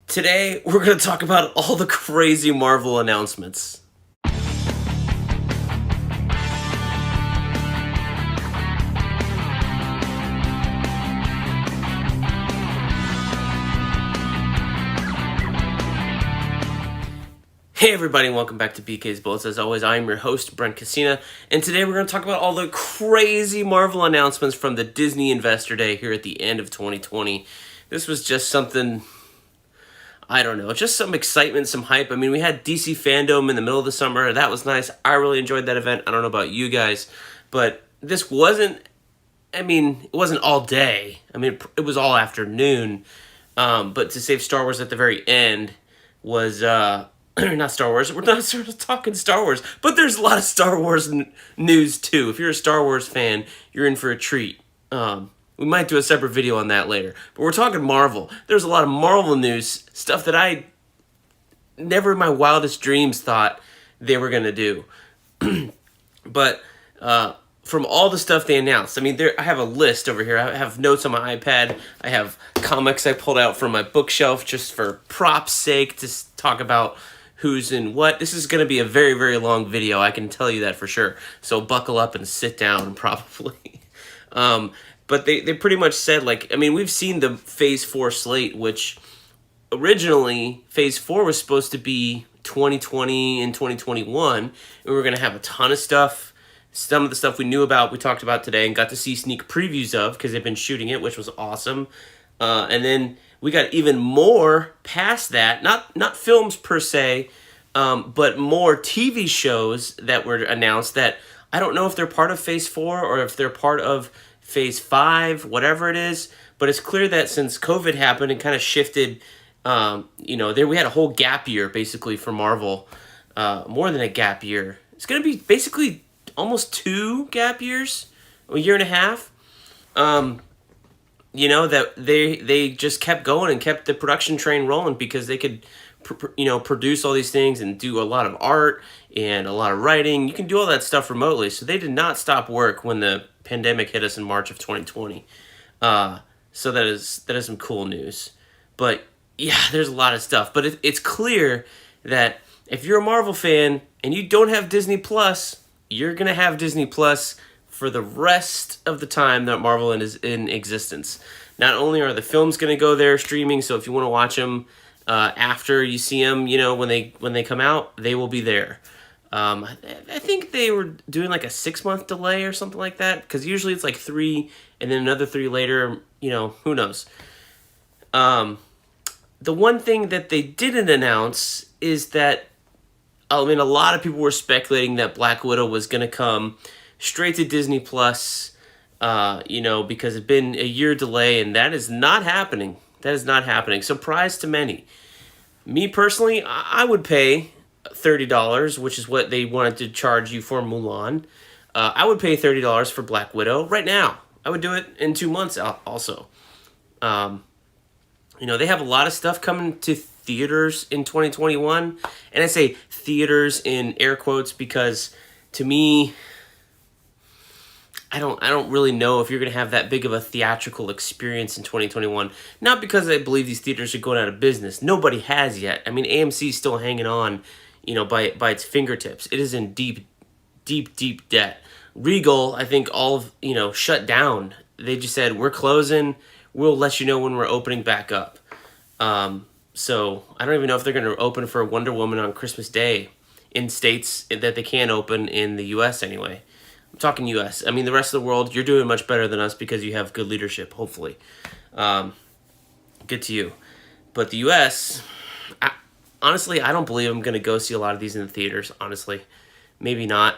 Today, we're going to talk about all the crazy Marvel announcements. Hey everybody, and welcome back to BK's Bullets. As always, I am your host, Brent Cassina, and today we're going to talk about all the crazy Marvel announcements from the Disney Investor Day here at the end of 2020. This was just something, I don't know, just some excitement, some hype. I mean, we had DC Fandom in the middle of the summer. That was nice. I really enjoyed that event. I don't know about you guys, but this wasn't, it wasn't all day. It was all afternoon, but to save Star Wars at the very end was... not Star Wars. We're not sort of talking Star Wars, but there's a lot of Star Wars news too. If you're a Star Wars fan, you're in for a treat. We might do a separate video on that later, but we're talking Marvel. There's a lot of Marvel news, stuff that I never in my wildest dreams thought they were going to do. But from all the stuff they announced, I have a list over here. I have notes on my iPad. I have comics I pulled out from my bookshelf just for props' sake to talk about who's in what. This is going to be a very, very long video. I can tell you that for sure. So buckle up and sit down probably. But they pretty much said, we've seen the Phase 4 slate, which originally Phase 4 was supposed to be 2020 and 2021. And we were going to have a ton of stuff. Some of the stuff we knew about, we talked about today and got to see sneak previews of because they've been shooting it, which was awesome. And then we got even more past that, not films per se, but more TV shows that were announced that I don't know if they're part of Phase 4 or if they're part of Phase 5, whatever it is. But it's clear that since COVID happened and kind of shifted, we had a whole gap year basically for Marvel, more than a gap year. It's going to be basically almost 2 gap years, a year and a half. That they just kept going and kept the production train rolling because they could, produce all these things and do a lot of art and a lot of writing. You can do all that stuff remotely. So they did not stop work when the pandemic hit us in March of 2020. So that is some cool news. But yeah, there's a lot of stuff. But it's clear that if you're a Marvel fan and you don't have Disney Plus, you're going to have Disney Plus for the rest of the time that Marvel is in existence. Not only are the films going to go there streaming, so if you want to watch them after you see them, when they come out, they will be there. I think they were doing like a 6-month delay or something like that, because usually it's like 3 and then another 3 later, who knows. The one thing that they didn't announce is that, a lot of people were speculating that Black Widow was going to come straight to Disney Plus, because it's been a year delay, and that is not happening. That is not happening. Surprise to many. Me personally, I would pay $30, which is what they wanted to charge you for Mulan. I would pay $30 for Black Widow right now. I would do it in 2 months also. They have a lot of stuff coming to theaters in 2021, and I say theaters in air quotes because to me, I don't really know if you're going to have that big of a theatrical experience in 2021. Not because I believe these theaters are going out of business. Nobody has yet. AMC is still hanging on, by its fingertips. It is in deep, deep, deep debt. Regal, I think shut down. They just said, we're closing. We'll let you know when we're opening back up. So I don't even know if they're going to open for Wonder Woman on Christmas Day in states that they can't open in the U.S. anyway. I'm talking U.S. The rest of the world, you're doing much better than us because you have good leadership, hopefully. Good to you. But the U.S., honestly, I don't believe I'm going to go see a lot of these in the theaters, honestly. Maybe not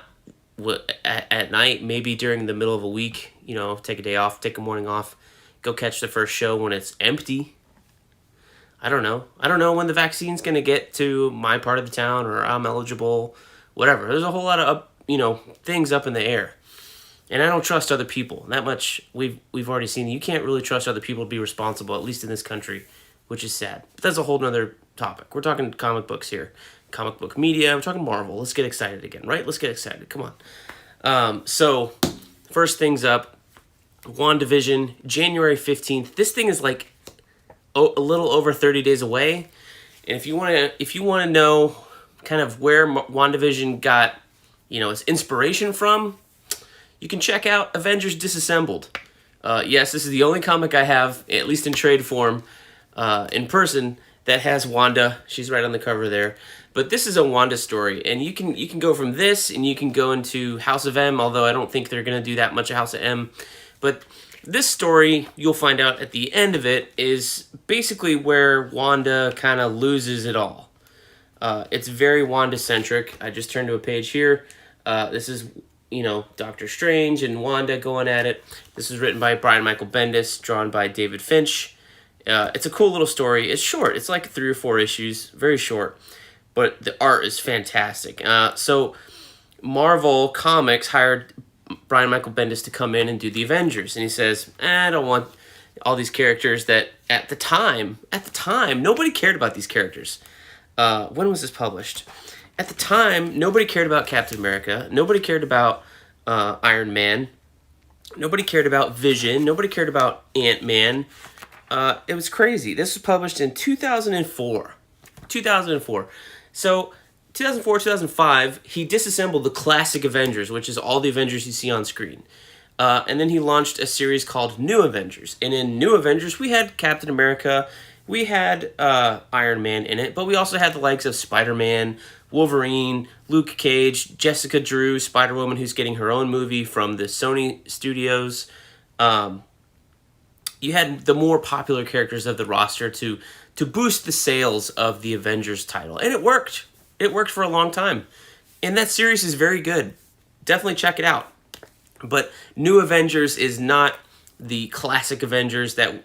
at night, maybe during the middle of a week, take a day off, take a morning off, go catch the first show when it's empty. I don't know. I don't know when the vaccine's going to get to my part of the town or I'm eligible, whatever. There's a whole lot of things up in the air. And I don't trust other people. That much we've already seen. You can't really trust other people to be responsible, at least in this country, which is sad. But that's a whole nother topic. We're talking comic books here. Comic book media. We're talking Marvel. Let's get excited again, right? Let's get excited. Come on. So, first things up, WandaVision, January 15th. This thing is like a little over 30 days away. And if you want to know kind of where WandaVision got, its inspiration from, you can check out Avengers Disassembled. Yes, this is the only comic I have, at least in trade form, in person, that has Wanda. She's right on the cover there. But this is a Wanda story, and you can go from this, and you can go into House of M, although I don't think they're going to do that much of House of M. But this story, you'll find out at the end of it, is basically where Wanda kind of loses it all. It's very Wanda-centric. I just turned to a page here. This is, Doctor Strange and Wanda going at it. This is written by Brian Michael Bendis, drawn by David Finch. It's a cool little story. It's short. It's like 3 or 4 issues. Very short. But the art is fantastic. So Marvel Comics hired Brian Michael Bendis to come in and do the Avengers. And he says, I don't want all these characters that at the time, nobody cared about these characters. When was this published? At the time, nobody cared about Captain America. Nobody cared about Iron Man. Nobody cared about Vision. Nobody cared about Ant-Man. It was crazy. This was published in 2004. 2004. So, 2004, 2005, he disassembled the classic Avengers, which is all the Avengers you see on screen. And then he launched a series called New Avengers. And in New Avengers, we had Captain America, we had Iron Man in it, but we also had the likes of Spider-Man, Wolverine, Luke Cage, Jessica Drew, Spider-Woman, who's getting her own movie from the Sony Studios. You had the more popular characters of the roster to boost the sales of the Avengers title. And it worked. It worked for a long time. And that series is very good. Definitely check it out. But New Avengers is not the classic Avengers that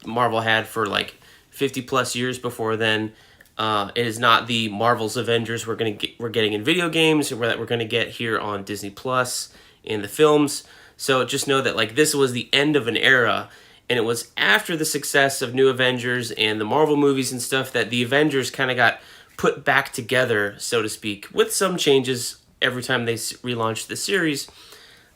Marvel had for like 50 plus years before then. It is not the Marvel's Avengers we're getting in video games, or that we're going to get here on Disney Plus in the films. So just know that like this was the end of an era, and it was after the success of New Avengers and the Marvel movies and stuff that the Avengers kind of got put back together, so to speak, with some changes every time they relaunched the series,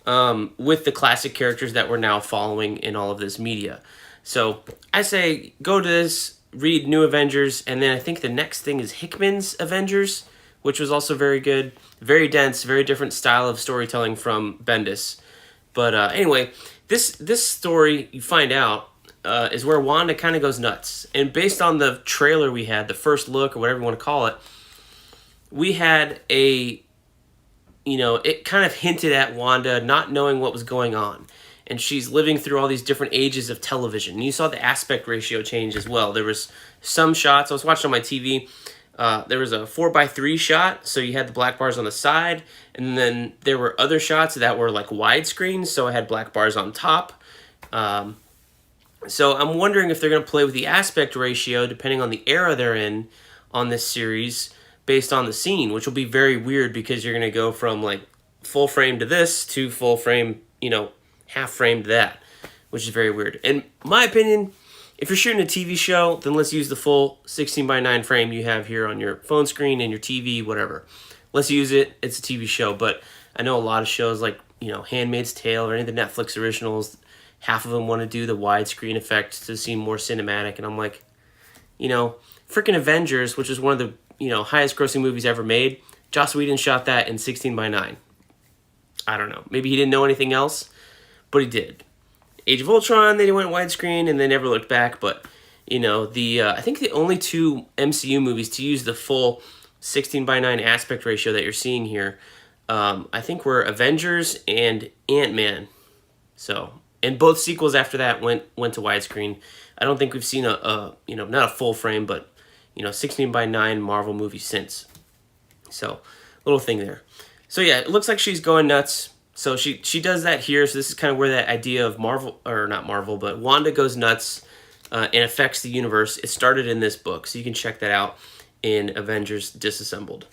with the classic characters that we're now following in all of this media. So I say go to this, read New Avengers, and then I think the next thing is Hickman's Avengers, which was also very good, very dense, very different style of storytelling from Bendis. But anyway, this story, you find out, is where Wanda kind of goes nuts. And based on the trailer we had, the first look, or whatever you want to call it, we had it kind of hinted at Wanda not knowing what was going on. And she's living through all these different ages of television. And you saw the aspect ratio change as well. There was some shots, I was watching on my TV, there was a 4:3 shot, so you had the black bars on the side, and then there were other shots that were like widescreen, so I had black bars on top. So I'm wondering if they're going to play with the aspect ratio depending on the era they're in on this series based on the scene, which will be very weird because you're going to go from like full frame to this to full frame, half frame to that, which is very weird. In my opinion, if you're shooting a TV show, then let's use the full 16:9 frame you have here on your phone screen and your TV, whatever. Let's use it. It's a TV show, but I know a lot of shows like, Handmaid's Tale or any of the Netflix originals, half of them want to do the widescreen effect to seem more cinematic, and I'm like, freaking Avengers, which is one of the, highest grossing movies ever made, Joss Whedon shot that in 16:9. I don't know. Maybe he didn't know anything else, but he did. Age of Ultron, they went widescreen and they never looked back, but, I think the only 2 MCU movies to use the full 16:9 aspect ratio that you're seeing here, I think were Avengers and Ant-Man. So, and both sequels after that went to widescreen. I don't think we've seen a not a full frame, but, 16:9 Marvel movie since. So, little thing there. So yeah, it looks like she's going nuts. So she does that here. So this is kind of where that idea of Marvel, or not Marvel, but Wanda goes nuts and affects the universe. It started in this book, so you can check that out in Avengers Disassembled.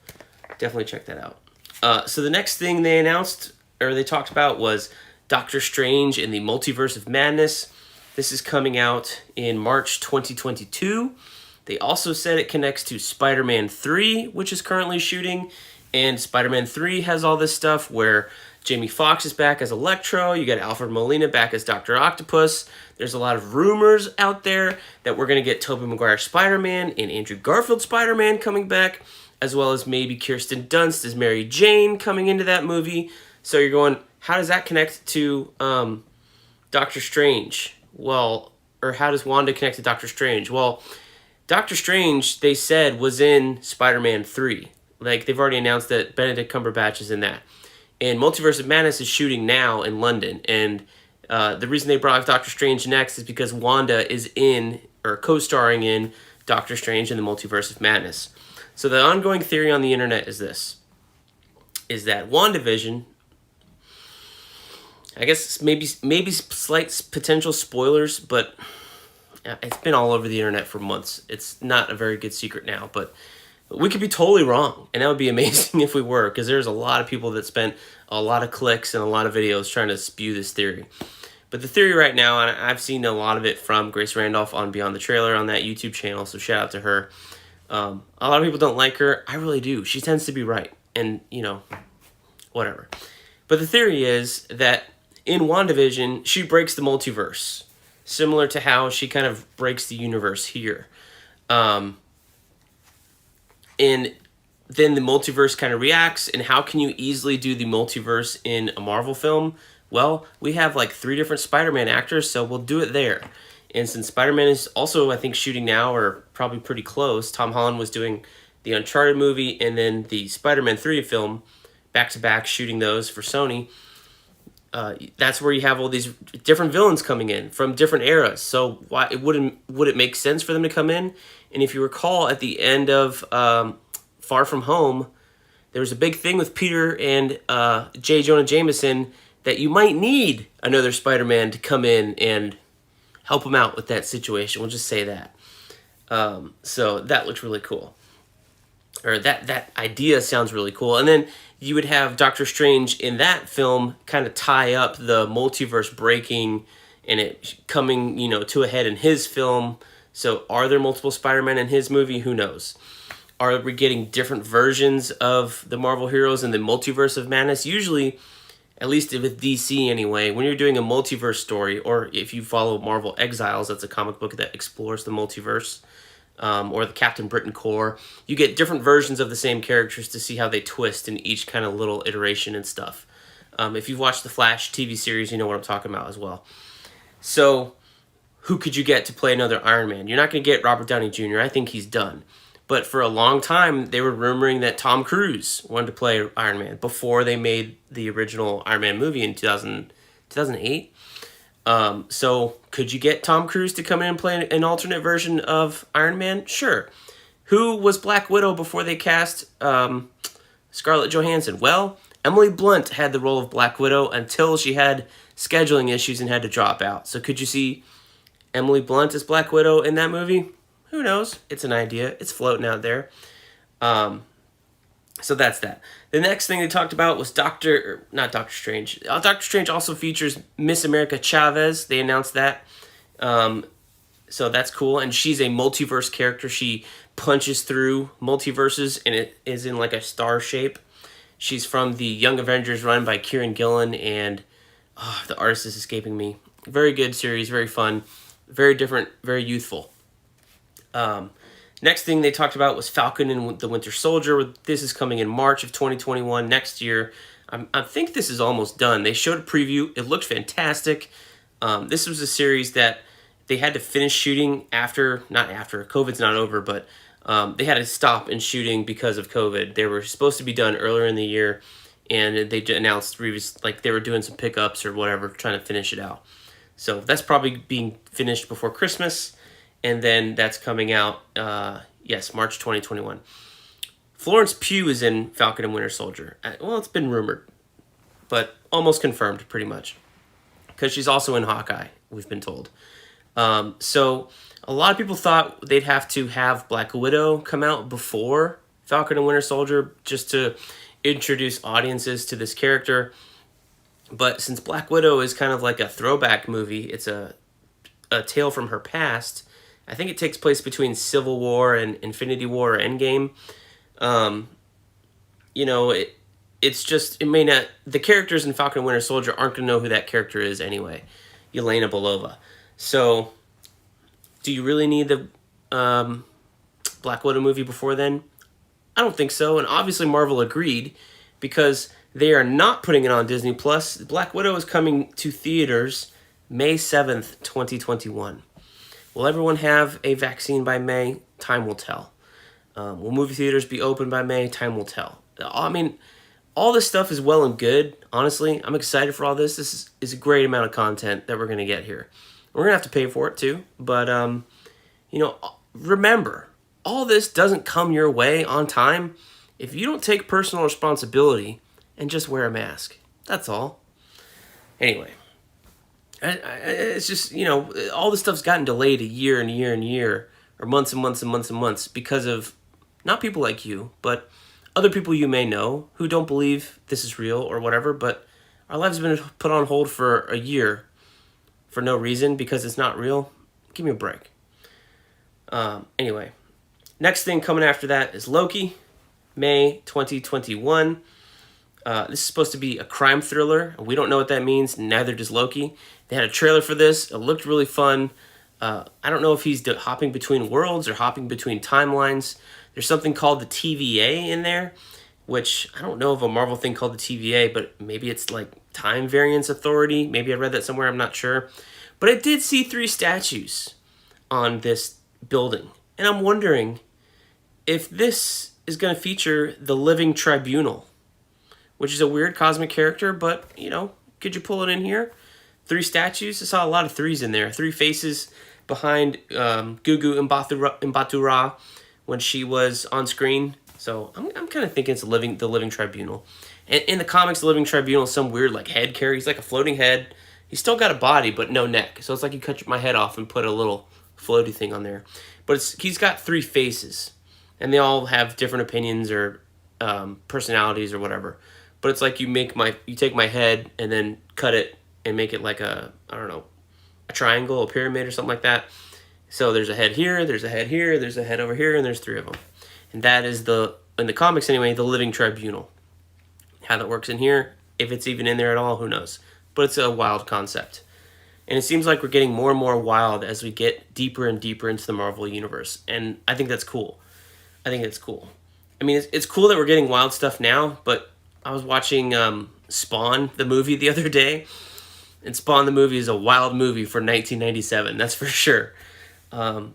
Definitely check that out. So the next thing they announced, or they talked about, was Doctor Strange in the Multiverse of Madness. This is coming out in March 2022. They also said it connects to Spider-Man 3, which is currently shooting. And Spider-Man 3 has all this stuff where Jamie Foxx is back as Electro. You got Alfred Molina back as Dr. Octopus. There's a lot of rumors out there that we're going to get Tobey Maguire Spider-Man and Andrew Garfield Spider-Man coming back, as well as maybe Kirsten Dunst as Mary Jane coming into that movie. So you're going, how does that connect to Doctor Strange? Well, or how does Wanda connect to Doctor Strange? Well, Doctor Strange, they said, was in Spider-Man 3. Like, they've already announced that Benedict Cumberbatch is in that. And Multiverse of Madness is shooting now in London. And the reason they brought Doctor Strange next is because Wanda is in, or co-starring in, Doctor Strange in the Multiverse of Madness. So the ongoing theory on the internet is this. Is that WandaVision, I guess maybe slight potential spoilers, but it's been all over the internet for months. It's not a very good secret now, but we could be totally wrong, and that would be amazing if we were, because there's a lot of people that spent a lot of clicks and a lot of videos trying to spew this theory. But the theory right now, and I've seen a lot of it from Grace Randolph on Beyond the Trailer on that YouTube channel, so shout out to her. A lot of people don't like her. I really do. She tends to be right, and, whatever. But the theory is that in WandaVision, she breaks the multiverse, similar to how she kind of breaks the universe here. And then the multiverse kind of reacts, and how can you easily do the multiverse in a Marvel film? Well, we have like 3 different Spider-Man actors, so we'll do it there. And since Spider-Man is also, I think, shooting now, or probably pretty close, Tom Holland was doing the Uncharted movie and then the Spider-Man 3 film, back-to-back, shooting those for Sony. That's where you have all these different villains coming in from different eras. So why would it make sense for them to come in? And if you recall, at the end of Far From Home, there was a big thing with Peter and J. Jonah Jameson that you might need another Spider-Man to come in and help him out with that situation. We'll just say that. So that looks really cool. Or that idea sounds really cool. And then you would have Doctor Strange in that film kind of tie up the multiverse breaking and it coming, to a head in his film. So are there multiple Spider-Men in his movie? Who knows? Are we getting different versions of the Marvel heroes in the Multiverse of Madness? Usually, at least with DC anyway, when you're doing a multiverse story, or if you follow Marvel Exiles, that's a comic book that explores the multiverse, or the Captain Britain Corps, you get different versions of the same characters to see how they twist in each kind of little iteration and stuff. If you've watched the Flash TV series, you know what I'm talking about as well. So who could you get to play another Iron Man? You're not going to get Robert Downey Jr. I think he's done. But for a long time, they were rumoring that Tom Cruise wanted to play Iron Man before they made the original Iron Man movie in 2008. So could you get Tom Cruise to come in and play an alternate version of Iron Man? Sure. Who was Black Widow before they cast Scarlett Johansson? Well, Emily Blunt had the role of Black Widow until she had scheduling issues and had to drop out. So could you see Emily Blunt as Black Widow in that movie? Who knows? It's an idea. It's floating out there. So that's that. The next thing they talked about was not Doctor Strange. Doctor Strange also features Miss America Chavez. They announced that. So that's cool. And she's a multiverse character. She punches through multiverses, and it is in like a star shape. She's from the Young Avengers run by Kieran Gillen, and the artist is escaping me. Very good series, very fun, very different, very youthful. Next thing they talked about was Falcon and the Winter Soldier. This is coming in March of 2021, next year. I think this is almost done. They showed a preview. It looked fantastic. This was a series that they had to finish shooting not after, COVID's not over, but they had to stop in shooting because of COVID. They were supposed to be done earlier in the year, and they announced they were doing some pickups or whatever, trying to finish it out. So that's probably being finished before Christmas. And then that's coming out, March 2021. Florence Pugh is in Falcon and Winter Soldier. Well, it's been rumored, but almost confirmed pretty much. Because she's also in Hawkeye, we've been told. So a lot of people thought they'd have to have Black Widow come out before Falcon and Winter Soldier just to introduce audiences to this character. But since Black Widow is kind of like a throwback movie, it's a tale from her past. I think it takes place between Civil War and Infinity War or Endgame. It it's just, it may not, the characters in Falcon and Winter Soldier aren't going to know who that character is anyway. Yelena Belova. So, do you really need the Black Widow movie before then? I don't think so, and obviously Marvel agreed, because they are not putting it on Disney+. Black Widow is coming to theaters May 7th, 2021. Will everyone have a vaccine by May? Time will tell. Will movie theaters be open by May? Time will tell. I mean, all this stuff is well and good, honestly. I'm excited for all this. This is a great amount of content that we're going to get here. We're going to have to pay for it, too. But, remember, all this doesn't come your way on time if you don't take personal responsibility and just wear a mask. That's all. Anyway, it's just, all this stuff's gotten delayed a year and a year and a year, or months and months and months and months, because of not people like you, but other people you may know who don't believe this is real or whatever. But our lives have been put on hold for a year for no reason because it's not real. Give me a break. Anyway, next thing coming after that is Loki, May 2021. This is supposed to be a crime thriller. We don't know what that means. Neither does Loki. They had a trailer for this. It looked really fun. I don't know if he's hopping between worlds or hopping between timelines. There's something called the TVA in there, which I don't know of a Marvel thing called the TVA, but maybe it's like Time Variance Authority. Maybe I read that somewhere. I'm not sure. But I did see 3 statues on this building. And I'm wondering if this is going to feature the Living Tribunal, which is a weird cosmic character, but, could you pull it in here? 3 statues. I saw a lot of 3s in there. 3 faces behind Gugu Mbatha-Raw when she was on screen. So I'm kind of thinking it's the Living Tribunal. And in the comics, the Living Tribunal is some weird head carry. He's like a floating head. He's still got a body, but no neck. So it's like you cut my head off and put a little floaty thing on there. But he's got 3 faces, and they all have different opinions or personalities or whatever. But it's like you take my head and then cut it and make it like a triangle, a pyramid or something like that. So there's a head here, there's a head here, there's a head over here, and there's 3 of them. And that is in the comics anyway, the Living Tribunal. How that works in here, if it's even in there at all, who knows. But it's a wild concept. And it seems like we're getting more and more wild as we get deeper and deeper into the Marvel Universe. And I think that's cool. I mean, it's cool that we're getting wild stuff now, but I was watching Spawn, the movie, the other day. And Spawn, the movie, is a wild movie for 1997, that's for sure.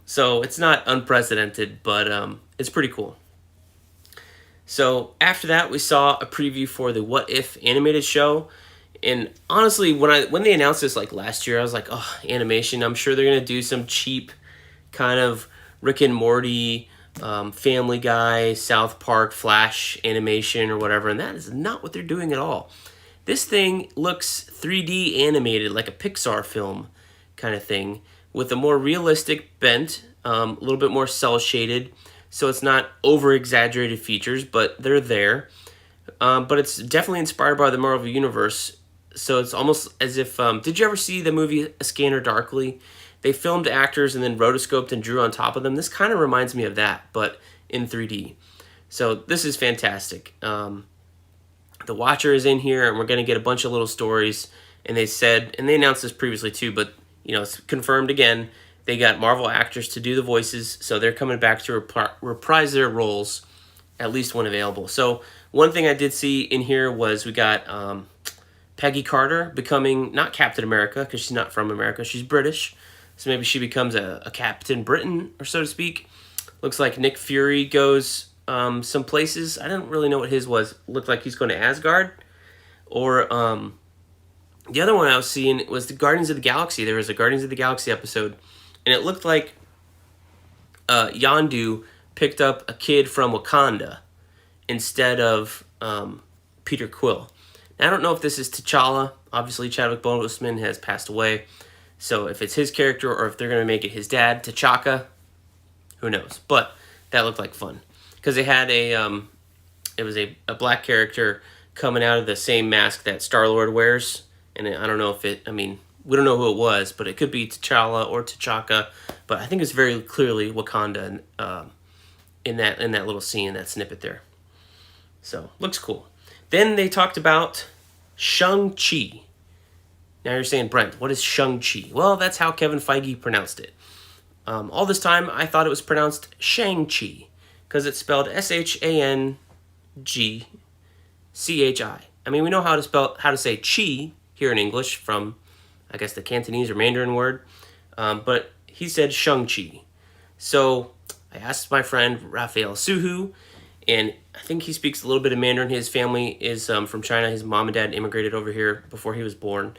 So it's not unprecedented, but it's pretty cool. So after that, we saw a preview for the What If animated show. And honestly, when they announced this last year, I was like, oh, animation. I'm sure they're going to do some cheap kind of Rick and Morty, Family Guy, South Park, Flash animation or whatever. And that is not what they're doing at all. This thing looks 3D animated, like a Pixar film kind of thing, with a more realistic bent, a little bit more cel-shaded. So it's not over-exaggerated features, but they're there. But it's definitely inspired by the Marvel Universe. So it's almost as if... did you ever see the movie A Scanner Darkly? They filmed actors and then rotoscoped and drew on top of them. This kind of reminds me of that, but in 3D. So this is fantastic. The Watcher is in here, and we're going to get a bunch of little stories. And they said, and they announced this previously too, but it's confirmed again. They got Marvel actors to do the voices, so they're coming back to reprise their roles, at least when available. So one thing I did see in here was we got Peggy Carter becoming, not Captain America, because she's not from America, she's British. So maybe she becomes a Captain Britain, or so to speak. Looks like Nick Fury goes some places. I didn't really know what his was. Looked like he's going to Asgard. Or the other one I was seeing was the Guardians of the Galaxy. There was a Guardians of the Galaxy episode, and it looked like Yondu picked up a kid from Wakanda instead of Peter Quill. Now, I don't know if this is T'Challa. Obviously, Chadwick Boseman has passed away. So if it's his character or if they're going to make it his dad, T'Chaka, who knows. But that looked like fun. Because they had it was a black character coming out of the same mask that Star-Lord wears. And I don't know if we don't know who it was, but it could be T'Challa or T'Chaka. But I think it's very clearly Wakanda in that little scene, that snippet there. So, looks cool. Then they talked about Shang-Chi. Now you're saying, Brent, what is Shang-Chi? Well, that's how Kevin Feige pronounced it. All this time, I thought it was pronounced Shang-Chi, because it's spelled Shangchi. I mean, we know how to say chi here in English from, I guess, the Cantonese or Mandarin word, but he said Shang-Chi. So I asked my friend Raphael Suhu, and I think he speaks a little bit of Mandarin. His family is from China. His mom and dad immigrated over here before he was born.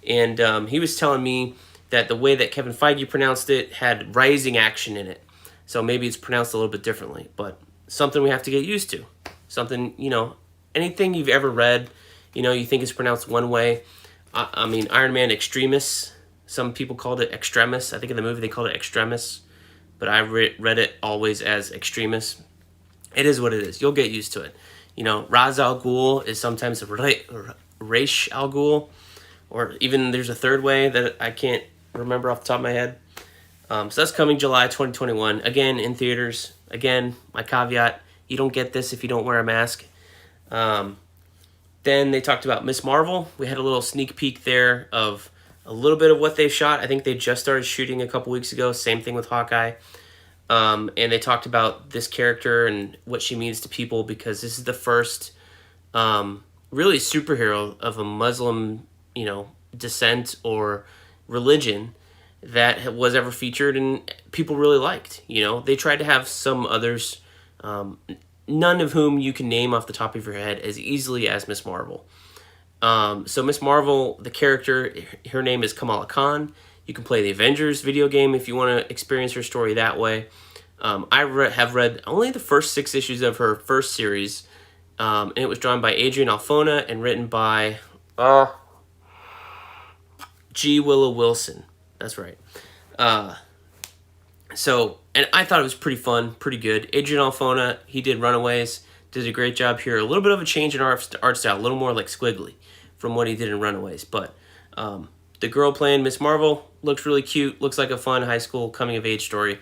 And he was telling me that the way that Kevin Feige pronounced it had rising action in it. So maybe it's pronounced a little bit differently, but something we have to get used to. Something, anything you've ever read, you think it's pronounced one way. I mean, Iron Man Extremis, some people called it Extremis. I think in the movie they called it Extremis, but I read it always as Extremis. It is what it is. You'll get used to it. Ra's al Ghul is sometimes Raish al Ghul, or even there's a third way that I can't remember off the top of my head. So that's coming July 2021. Again, in theaters. Again, my caveat, you don't get this if you don't wear a mask. Then they talked about Ms. Marvel. We had a little sneak peek there of a little bit of what they shot. I think they just started shooting a couple weeks ago. Same thing with Hawkeye. And they talked about this character and what she means to people, because this is the first really superhero of a Muslim, descent or religion that was ever featured and people really liked. They tried to have some others, none of whom you can name off the top of your head as easily as Ms. Marvel. So Ms. Marvel, the character, her name is Kamala Khan. You can play the Avengers video game if you want to experience her story that way. I have read only the first 6 issues of her first series, and it was drawn by Adrian Alfona and written by G. Willow Wilson. That's right. And I thought it was pretty fun, pretty good. Adrian Alfona, he did Runaways, did a great job here. A little bit of a change in art style, a little more like squiggly from what he did in Runaways. But the girl playing Ms. Marvel looks really cute, looks like a fun high school coming-of-age story.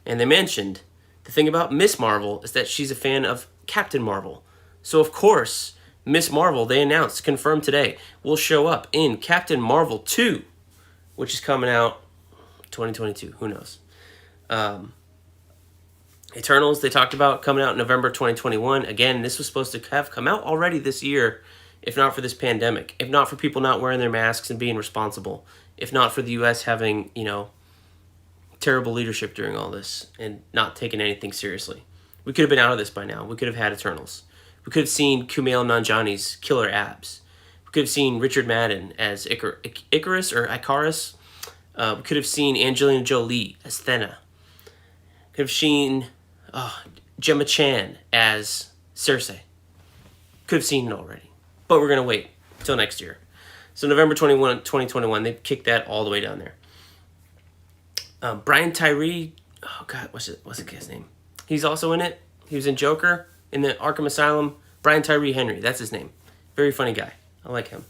And they mentioned the thing about Ms. Marvel is that she's a fan of Captain Marvel. So, of course, Ms. Marvel, they announced, confirmed today, will show up in Captain Marvel 2, which is coming out 2022. Who knows? Eternals, they talked about coming out in November 2021. Again, this was supposed to have come out already this year, if not for this pandemic, if not for people not wearing their masks and being responsible, if not for the U.S. having, terrible leadership during all this and not taking anything seriously. We could have been out of this by now. We could have had Eternals. We could have seen Kumail Nanjiani's killer abs. We could have seen Richard Madden as Icarus or Icarus. We could have seen Angelina Jolie as Thena. Could have seen Gemma Chan as Cersei. Could have seen it already. But we're going to wait until next year. So November 2021, they kicked that all the way down there. Brian Tyree, what's his name? He's also in it. He was in Joker, in the Arkham Asylum. Brian Tyree Henry, that's his name. Very funny guy. I like him.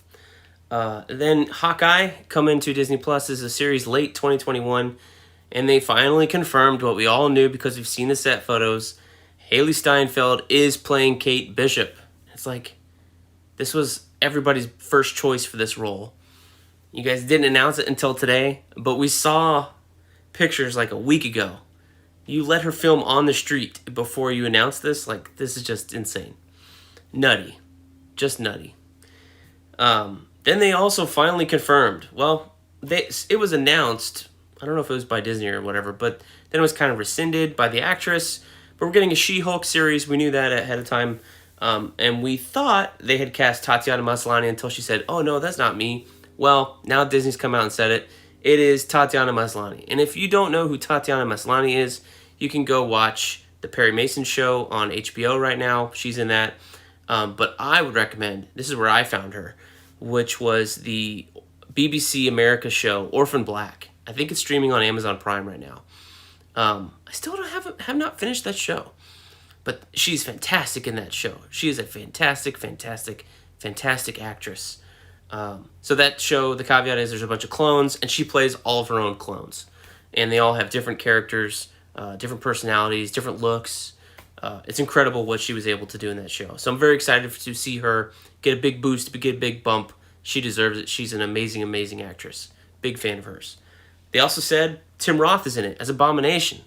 Then Hawkeye, coming to Disney Plus, is a series late 2021, and they finally confirmed what we all knew because we've seen the set photos. Haley Steinfeld is playing Kate Bishop. It's like, this was everybody's first choice for this role. You guys didn't announce it until today, but we saw pictures like a week ago. You let her film on the street before you announced this? Like, this is just insane. Nutty. Just nutty. Then they also finally confirmed. Well, it was announced, I don't know if it was by Disney or whatever, but then it was kind of rescinded by the actress. But we're getting a She-Hulk series. We knew that ahead of time. And we thought they had cast Tatiana Maslany until she said, oh, no, that's not me. Well, now Disney's come out and said it. It is Tatiana Maslany. And if you don't know who Tatiana Maslany is, you can go watch The Perry Mason Show on HBO right now. She's in that. But I would recommend, this is where I found her, which was the BBC America show, Orphan Black. I think it's streaming on Amazon Prime right now. I still have not finished that show. But she's fantastic in that show. She is a fantastic, fantastic, fantastic actress. So that show, the caveat is there's a bunch of clones, and she plays all of her own clones. And they all have different characters, different personalities, different looks. It's incredible what she was able to do in that show. So I'm very excited to see her get a big boost, get a big bump. She deserves it. She's an amazing, amazing actress. Big fan of hers. They also said Tim Roth is in it as Abomination.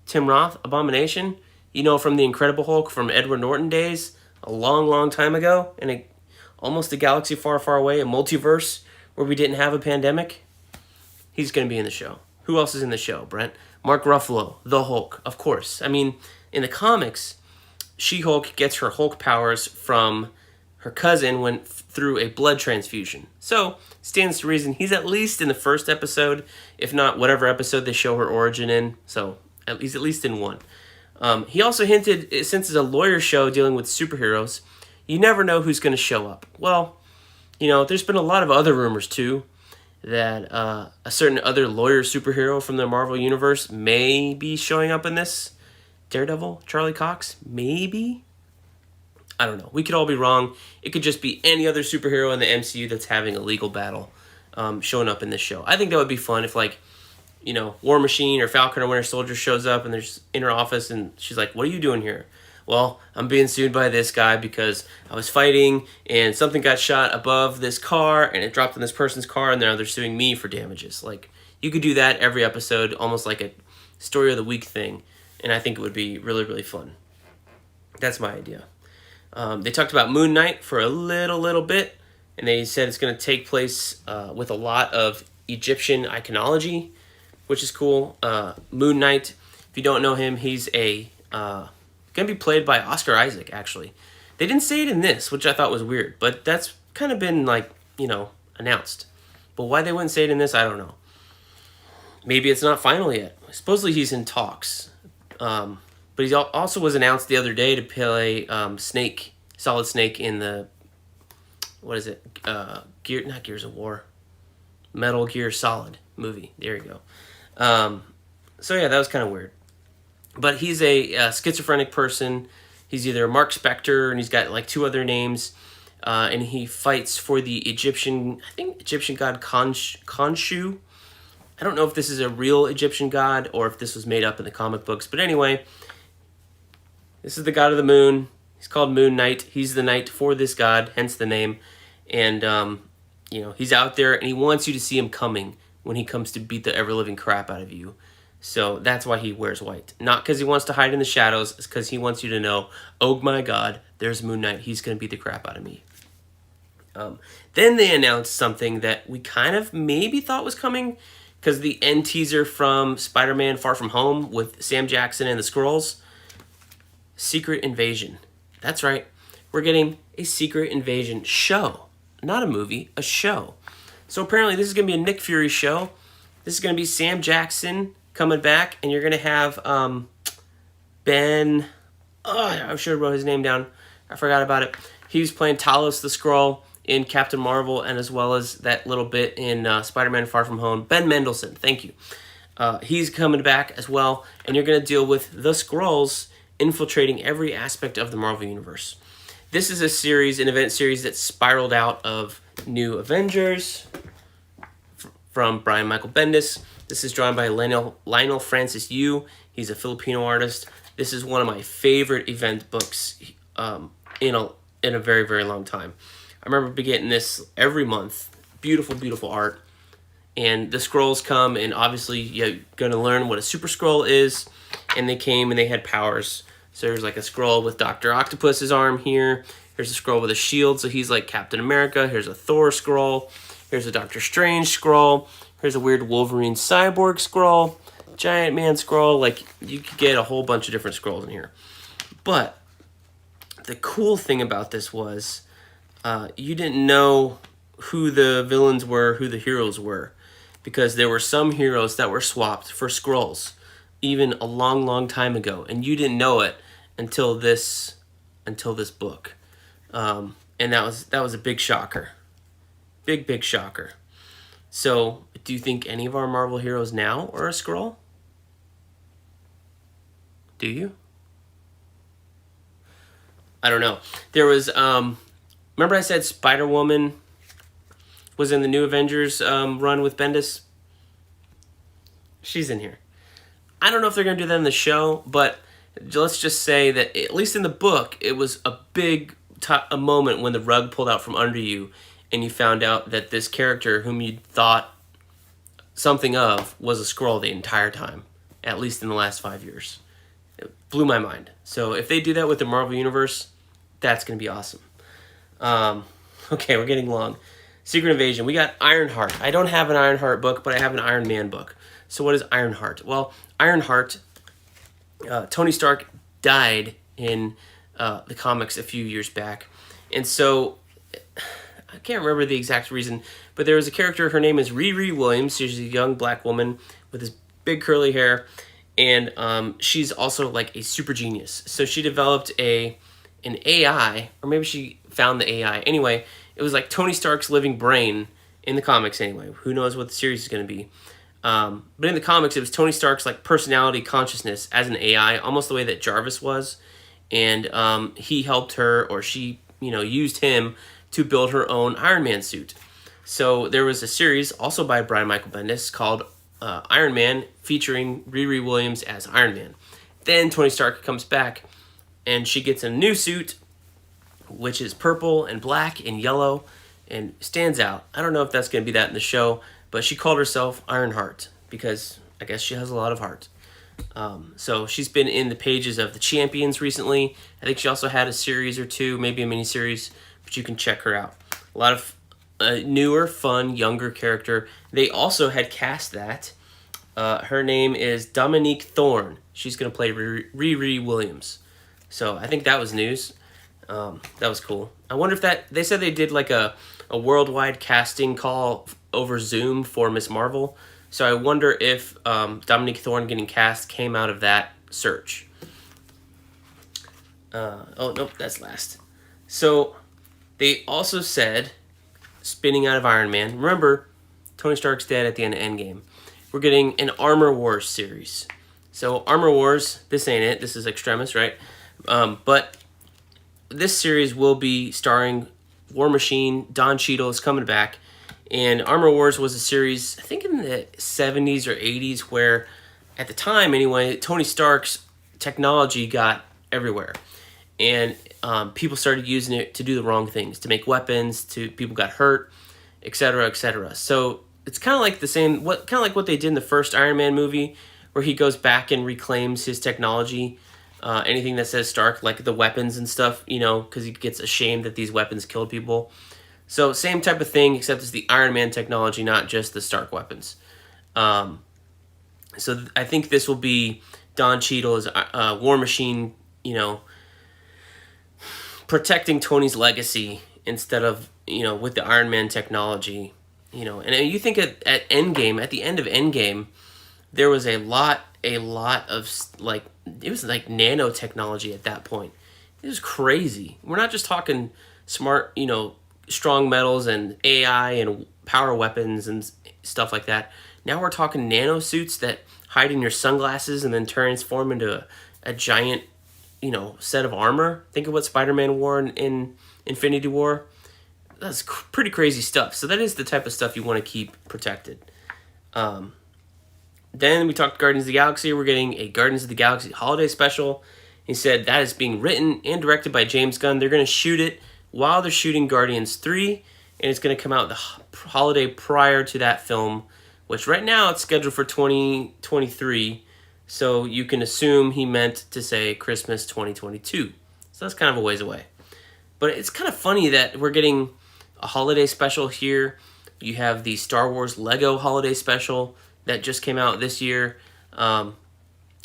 Tim Roth, Abomination, you know, from The Incredible Hulk, from Edward Norton days, a long, long time ago, in almost a galaxy far, far away, a multiverse where we didn't have a pandemic. He's going to be in the show. Who else is in the show, Brent? Mark Ruffalo, the Hulk, of course. I mean, in the comics, She-Hulk gets her Hulk powers from her cousin went through a blood transfusion. So, stands to reason he's at least in the first episode, if not whatever episode they show her origin in. So, he's at least in one. He also hinted, since it's a lawyer show dealing with superheroes, you never know who's going to show up. Well, you know, there's been a lot of other rumors, too, that a certain other lawyer superhero from the Marvel Universe may be showing up in this. Daredevil, Charlie Cox, maybe? I don't know. We could all be wrong. It could just be any other superhero in the MCU that's having a legal battle showing up in this show. I think that would be fun if, like, you know, War Machine or Falcon or Winter Soldier shows up and there's in her office and she's like, what are you doing here? Well, I'm being sued by this guy because I was fighting and something got shot above this car and it dropped in this person's car and now they're suing me for damages. Like, you could do that every episode, almost like a story of the week thing, and I think it would be really, really fun. That's my idea. They talked about Moon Knight for a little bit, and they said it's going to take place with a lot of Egyptian iconology, which is cool. Moon Knight, if you don't know him, he's going to be played by Oscar Isaac, actually. They didn't say it in this, which I thought was weird, but that's kind of been, like, you know, announced. But why they wouldn't say it in this, I don't know. Maybe it's not final yet. Supposedly he's in talks. But he also was announced the other day to play Snake, Solid Snake in the, what is it? Not Gears of War. Metal Gear Solid movie. There you go. So yeah, that was kind of weird. But he's a schizophrenic person. He's either Mark Spector, and he's got like two other names. And he fights for the Egyptian god Khonshu. I don't know if this is a real Egyptian god or if this was made up in the comic books. But anyway, this is the god of the moon. He's called Moon Knight. He's the knight for this god, hence the name. And, you know, he's out there and he wants you to see him coming when he comes to beat the ever-living crap out of you. So that's why he wears white. Not because he wants to hide in the shadows. It's because he wants you to know, oh my god, there's Moon Knight. He's going to beat the crap out of me. Then they announced something that we kind of maybe thought was coming, because the end teaser from Spider-Man Far From Home with Sam Jackson and the Skrulls, Secret Invasion. That's right. We're getting a Secret Invasion show. Not a movie, a show. So apparently this is going to be a Nick Fury show. This is going to be Sam Jackson coming back, and you're going to have Ben... Oh, I should have wrote his name down. I forgot about it. He was playing Talos the Skrull in Captain Marvel, and as well as that little bit in Spider-Man Far From Home. Ben Mendelsohn, thank you. He's coming back as well, and you're going to deal with the Skrulls infiltrating every aspect of the Marvel Universe. This is a series, an event series that spiraled out of New Avengers from Brian Michael Bendis. This is drawn by Lionel Francis Yu. He's a Filipino artist. This is one of my favorite event books in a very, very long time. I remember getting this every month. Beautiful, beautiful art. And the Skrulls come, and obviously you're going to learn what a Super Skrull is. And they came, and they had powers. So there's like a Skrull with Dr. Octopus's arm here. Here's a Skrull with a shield, so he's like Captain America. Here's a Thor Skrull. Here's a Doctor Strange Skrull. Here's a weird Wolverine Cyborg Skrull. Giant Man Skrull. Like, you could get a whole bunch of different Skrulls in here. But the cool thing about this was you didn't know who the villains were, who the heroes were. Because there were some heroes that were swapped for Skrulls, even a long, long time ago. And you didn't know it until this book. And that was a big shocker. Big shocker. So, do you think any of our Marvel heroes now are a Skrull? Do you? I don't know. There was, remember I said Spider-Woman was in the New Avengers run with Bendis? She's in here. I don't know if they're going to do that in the show, but let's just say that at least in the book, it was a big a moment when the rug pulled out from under you, and you found out that this character, whom you thought something of, was a Skrull the entire time, at least in the last 5 years. It blew my mind. So if they do that with the Marvel Universe, that's going to be awesome. Okay, we're getting long. Secret Invasion. We got Ironheart. I don't have an Ironheart book, but I have an Iron Man book. So what is Ironheart? Well, Ironheart, Tony Stark died in the comics a few years back. And so, I can't remember the exact reason, but there was a character, her name is Riri Williams. She's a young black woman with this big curly hair. And she's also like a super genius. So she developed an AI, or maybe she found the AI. Anyway, it was like Tony Stark's living brain in the comics anyway. Who knows what the series is going to be. But in the comics, it was Tony Stark's like personality consciousness as an AI, almost the way that Jarvis was. And he helped her, or she, used him to build her own Iron Man suit. So there was a series also by Brian Michael Bendis called Iron Man, featuring Riri Williams as Iron Man. Then Tony Stark comes back, and she gets a new suit, which is purple and black and yellow, and stands out. I don't know if that's going to be that in the show, but she called herself Ironheart because I guess she has a lot of heart. So she's been in the pages of the Champions recently. I think she also had a series or two, maybe a miniseries, but you can check her out. A lot of newer, fun, younger character. They also had cast that. Her name is Dominique Thorne. She's going to play Riri Williams. So I think that was news. That was cool. I wonder if they said they did like a worldwide casting call over Zoom for Ms. Marvel. So I wonder if Dominique Thorne getting cast came out of that search. Oh, nope, that's last. So they also said, spinning out of Iron Man, remember, Tony Stark's dead at the end of Endgame. We're getting an Armor Wars series. So Armor Wars, this ain't it. This is Extremis, right? But this series will be starring War Machine. Don Cheadle is coming back. And Armor Wars was a series, I think in the 70s or 80s, where, at the time anyway, Tony Stark's technology got everywhere. And people started using it to do the wrong things, to make weapons, people got hurt, etc., etc. So it's kind of like the same, what they did in the first Iron Man movie, where he goes back and reclaims his technology. Anything that says Stark, like the weapons and stuff, because he gets ashamed that these weapons killed people. So same type of thing, except it's the Iron Man technology, not just the Stark weapons. So I think this will be Don Cheadle as War Machine, protecting Tony's legacy instead of, with the Iron Man technology. And you think at Endgame, at the end of Endgame, there was a lot of, like, it was like nanotechnology at that point. It was crazy. We're not just talking smart, strong metals and AI and power weapons and stuff like that. Now we're talking nanosuits that hide in your sunglasses and then transform into a giant, set of armor. Think of what Spider-Man wore in Infinity War. That's pretty crazy stuff. So that is the type of stuff you want to keep protected. Then we talked Guardians of the Galaxy. We're getting a Guardians of the Galaxy holiday special. He said that is being written and directed by James Gunn. They're going to shoot it while they're shooting Guardians 3, and it's going to come out the holiday prior to that film, which right now it's scheduled for 2023, so you can assume he meant to say Christmas 2022. So that's kind of a ways away. But it's kind of funny that we're getting a holiday special here. You have the Star Wars Lego holiday special that just came out this year. I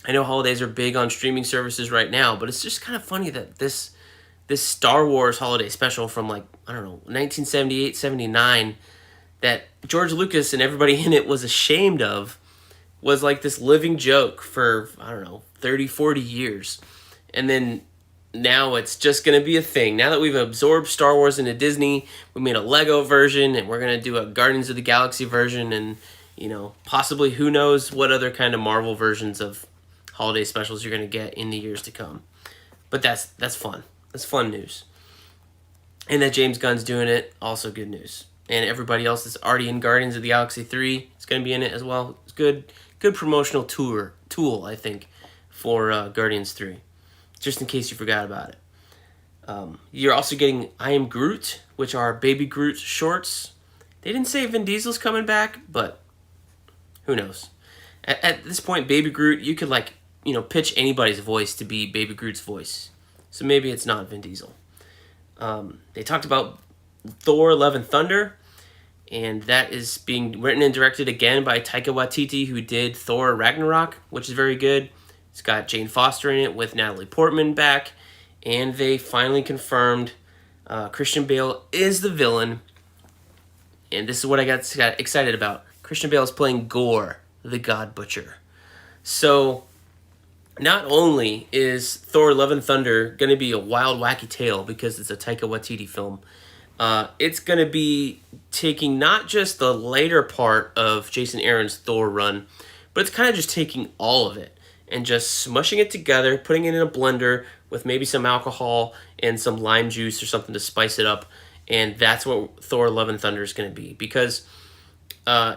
know holidays are big on streaming services right now, but it's just kind of funny that this Star Wars holiday special from 1978, 79, that George Lucas and everybody in it was ashamed of, was like this living joke for, 30, 40 years. And then now it's just going to be a thing. Now that we've absorbed Star Wars into Disney, we made a Lego version, and we're going to do a Guardians of the Galaxy version, and, possibly who knows what other kind of Marvel versions of holiday specials you're going to get in the years to come. But that's fun. That's fun news. And that James Gunn's doing it, also good news. And everybody else that's already in Guardians of the Galaxy 3 is going to be in it as well. It's good promotional tool, I think, for Guardians 3. just in case you forgot about it. You're also getting I Am Groot, which are Baby Groot shorts. They didn't say Vin Diesel's coming back, but who knows? At this point, Baby Groot, you could pitch anybody's voice to be Baby Groot's voice. So maybe it's not Vin Diesel. They talked about Thor: Love and Thunder, and that is being written and directed again by Taika Waititi, who did Thor: Ragnarok, which is very good. It's got Jane Foster in it with Natalie Portman back, and they finally confirmed Christian Bale is the villain. And this is what I got excited about. Christian Bale is playing Gorr, the God Butcher. So not only is Thor: Love and Thunder going to be a wild, wacky tale because it's a Taika Waititi film, it's going to be taking not just the later part of Jason Aaron's Thor run, but it's kind of just taking all of it and just smushing it together, putting it in a blender with maybe some alcohol and some lime juice or something to spice it up. And that's what Thor: Love and Thunder is going to be. Because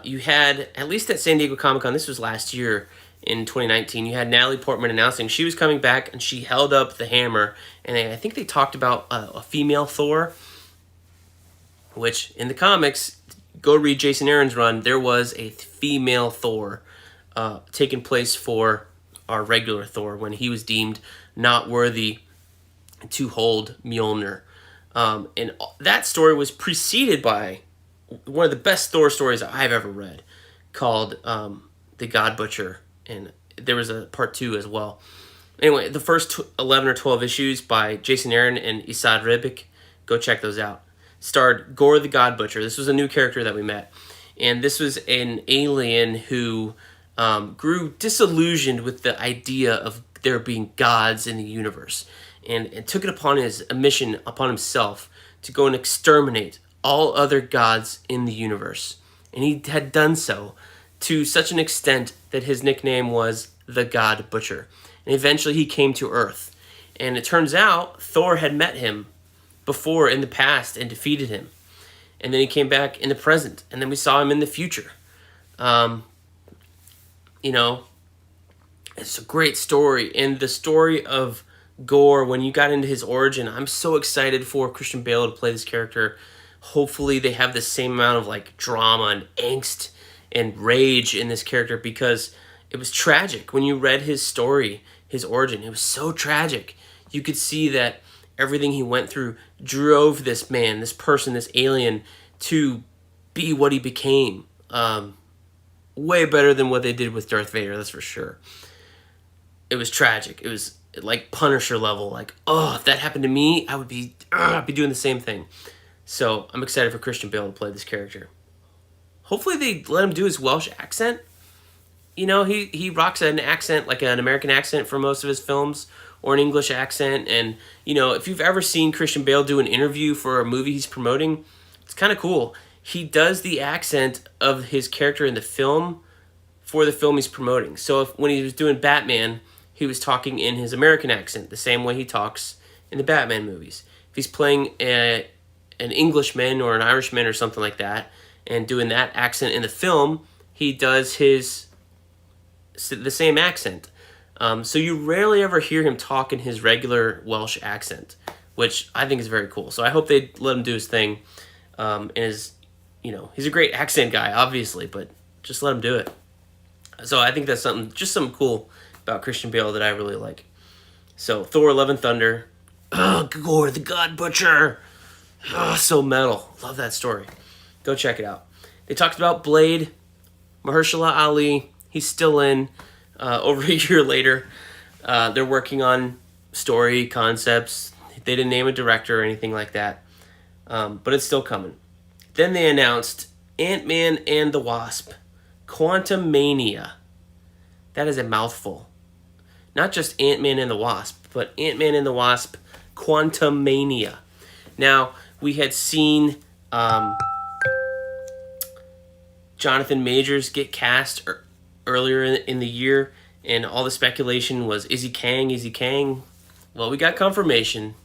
you had, at least at San Diego Comic-Con, this was last year in 2019, you had Natalie Portman announcing she was coming back, and she held up the hammer. And I think they talked about a female Thor, which in the comics, go read Jason Aaron's run, there was a female Thor taking place for our regular Thor when he was deemed not worthy to hold Mjolnir. And that story was preceded by one of the best Thor stories I've ever read, called The God Butcher, and there was a part 2 as well. Anyway, the first 11 or 12 issues by Jason Aaron and Esad Ribic, go check those out. Starred Gorr the God Butcher. This was a new character that we met, and this was an alien who grew disillusioned with the idea of there being gods in the universe, and took it upon a mission upon himself to go and exterminate all other gods in the universe. And he had done so to such an extent that his nickname was the God Butcher. And eventually he came to Earth. And it turns out Thor had met him before in the past and defeated him. And then he came back in the present. And then we saw him in the future. It's a great story. And the story of Gorr, when you got into his origin, I'm so excited for Christian Bale to play this character. Hopefully they have the same amount of drama and angst and rage in this character, because it was tragic. When you read his story, his origin, it was so tragic. You could see that everything he went through drove this man, this person, this alien, to be what he became. Way better than what they did with Darth Vader, that's for sure. It was tragic. It was like Punisher level. If that happened to me, I'd be doing the same thing. So I'm excited for Christian Bale to play this character. Hopefully they let him do his Welsh accent. He rocks an accent, like an American accent for most of his films, or an English accent. And, if you've ever seen Christian Bale do an interview for a movie he's promoting, it's kind of cool. He does the accent of his character in the film for the film he's promoting. So when he was doing Batman, he was talking in his American accent, the same way he talks in the Batman movies. If he's playing an Englishman or an Irishman or something like that, and doing that accent in the film, he does the same accent. So you rarely ever hear him talk in his regular Welsh accent, which I think is very cool. So I hope they let him do his thing. He's a great accent guy, obviously, but just let him do it. So I think that's something cool about Christian Bale that I really like. So Thor: Love and Thunder. Gorr the God Butcher. So metal. Love that story. Go check it out. They talked about Blade. Mahershala Ali. He's still in. Over a year later. They're working on story concepts. They didn't name a director or anything like that. But it's still coming. Then they announced Ant-Man and the Wasp. Quantumania. That is a mouthful. Not just Ant-Man and the Wasp, but Ant-Man and the Wasp Quantumania. Now, we had seen Jonathan Majors get cast earlier in the year, and all the speculation was, is he Kang? Is he Kang? Well, we got confirmation.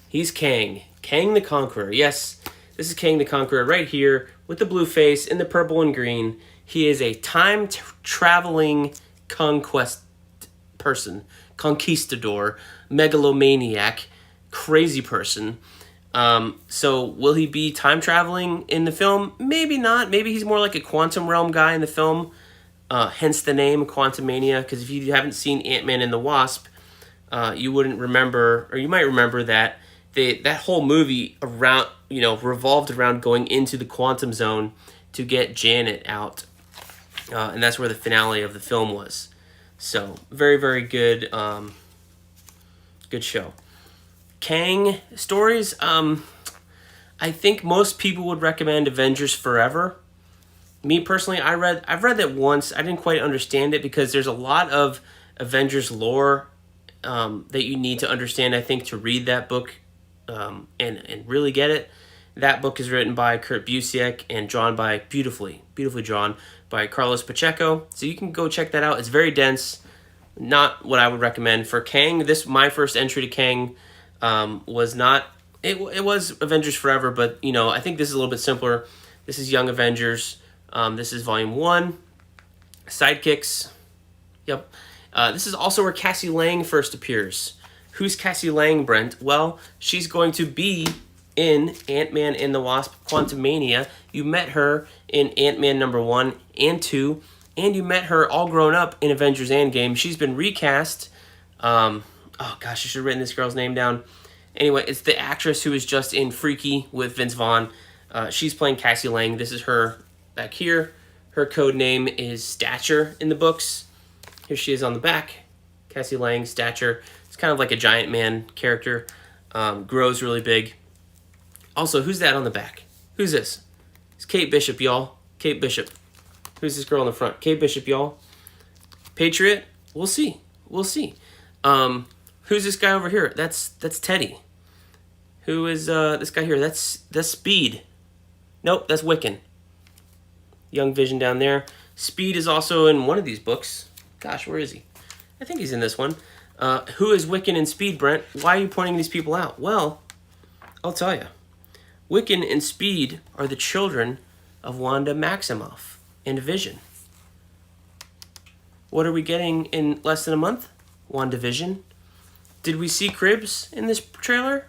He's Kang. Kang the Conqueror. Yes, this is Kang the Conqueror right here with the blue face and the purple and green. He is a time-traveling conquest person conquistador, megalomaniac, crazy person. So will he be time traveling in the film? Maybe not. Maybe he's more like a quantum realm guy in the film. Hence the name Quantumania. Because if you haven't seen Ant-Man and the Wasp, you wouldn't remember, or you might remember that that whole movie revolved around going into the quantum zone to get Janet out, and that's where the finale of the film was. So very, very good, good show. Kang stories. I think most people would recommend Avengers Forever. Me personally, I've read that once. I didn't quite understand it because there's a lot of Avengers lore that you need to understand, I think, to read that book and really get it. That book is written by Kurt Busiek and drawn by beautifully drawn by Carlos Pacheco. So you can go check that out. It's very dense. Not what I would recommend for Kang. My first entry to Kang was not. It was Avengers Forever, but I think this is a little bit simpler. This is Young Avengers. This is Volume 1. Sidekicks. Yep. This is also where Cassie Lang first appears. Who's Cassie Lang, Brent? Well, she's going to be in Ant-Man and the Wasp: Quantumania. You met her in Ant-Man #1 and 2, and you met her all grown up in Avengers Endgame. She's been recast. Oh gosh, I should have written this girl's name down. Anyway, it's the actress who was just in Freaky with Vince Vaughn. She's playing Cassie Lang. This is her back here. Her code name is Stature in the books. Here she is on the back. Cassie Lang, Stature. It's kind of like a giant man character. Grows really big. Also, who's that on the back? Who's this? It's Kate Bishop, y'all. Kate Bishop. Who's this girl in the front? Kate Bishop, y'all. Patriot? We'll see. We'll see. Who's this guy over here? That's Teddy. Who is this guy here? That's Speed. Nope, that's Wiccan. Young Vision down there. Speed is also in one of these books. Gosh, where is he? I think he's in this one. Who is Wiccan and Speed, Brent? Why are you pointing these people out? Well, I'll tell you. Wiccan and Speed are the children of Wanda Maximoff and Vision. What are we getting in less than a month? WandaVision. Did we see cribs in this trailer?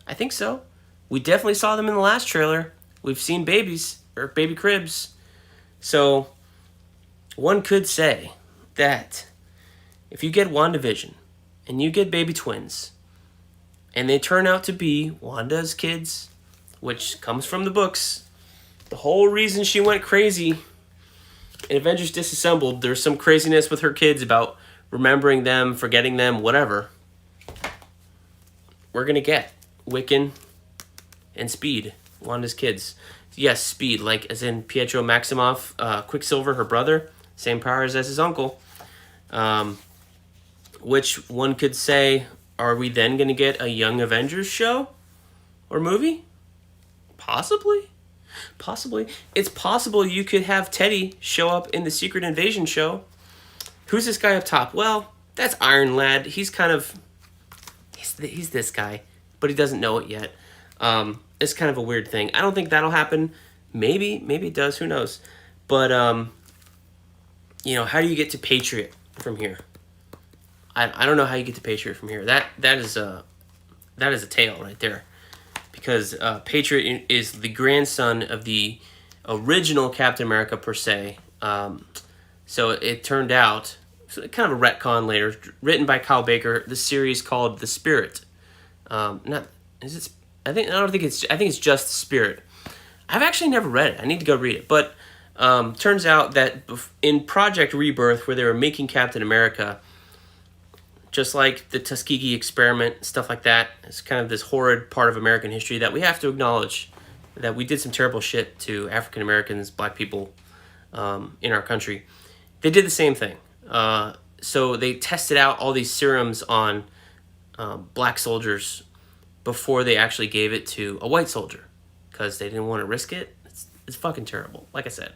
I think so. We definitely saw them in the last trailer. We've seen babies, or baby cribs. So, one could say that if you get WandaVision and you get baby twins, and they turn out to be Wanda's kids, which comes from the books, the whole reason she went crazy in Avengers Disassembled, there's some craziness with her kids about remembering them, forgetting them, whatever. We're going to get Wiccan and Speed, Wanda's kids. Yes, Speed, like as in Pietro Maximoff, Quicksilver, her brother, same powers as his uncle. Which one could say, are we then going to get a Young Avengers show or movie? Possibly. It's possible you could have Teddy show up in the Secret Invasion show. Who's this guy up top? Well, that's Iron Lad. He's kind of... He's this guy, but he doesn't know it yet. It's kind of a weird thing. I don't think that'll happen. Maybe it does. Who knows? But, how do you get to Patriot from here? I don't know how you get to Patriot from here. That is a tale right there. Because Patriot is the grandson of the original Captain America, per se. So it turned out, kind of a retcon later, written by Kyle Baker, the series called The Spirit. I think it's just The Spirit. I've actually never read it. I need to go read it. But turns out that in Project Rebirth, where they were making Captain America, just like the Tuskegee experiment, stuff like that. It's kind of this horrid part of American history that we have to acknowledge that we did some terrible shit to African Americans, black people in our country. They did the same thing. So they tested out all these serums on black soldiers before they actually gave it to a white soldier because they didn't want to risk it. It's fucking terrible, like I said.